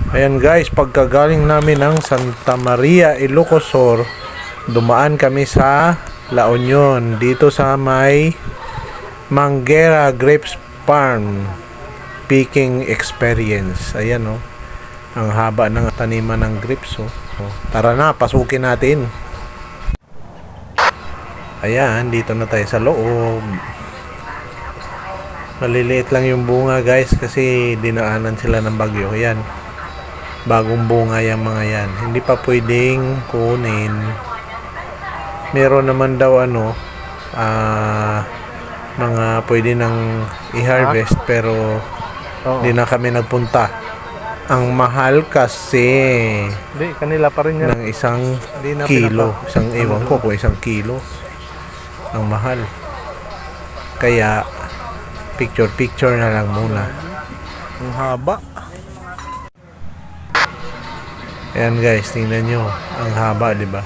Ayan guys, pagkagaling namin ng Santa Maria, Ilocos Sur, dumaan kami sa La Union, dito sa may Manguera Grapes Farm picking experience. Ayan oh, ang haba ng taniman ng grapes oh. Tara na, pasukin natin. Ayan, dito na tayo sa loob. Maliliit lang yung bunga guys kasi dinaanan sila ng bagyo. Ayan, bagong bunga yung mga yan, hindi pa pwedeng kunin. Meron naman daw mga pwede nang i-harvest pero hindi na kami nagpunta. Ang mahal kasi kanila pa rin yan. ng isang kilo, ewan ko kung isang kilo ang mahal, kaya picture na lang muna. Ang haba. Ayan guys, tingnan nyo. Ang haba, di ba?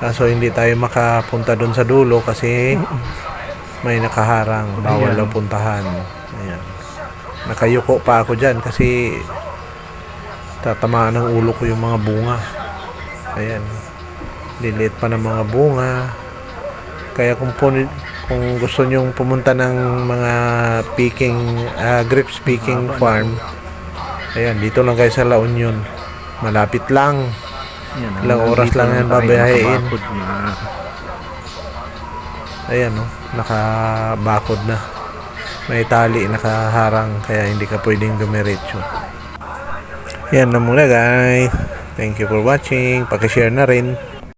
Kaso hindi tayo makapunta doon sa dulo kasi may nakaharang. Bawal daw puntahan. Ayan. Nakayuko pa ako dyan kasi tatamaan ng ulo ko yung mga bunga. Ayan. Liliit pa ng mga bunga. Kaya kung gusto nyong pumunta ng mga grapes picking farm, ayan, dito lang kayo sa La Union. Malapit lang. Ilang oras lang yan babayahin. Ayan o, nakabakod na. May tali, nakaharang, kaya hindi ka pwedeng dumiretso. Yan na muna guys. Thank you for watching. Pakishare na rin.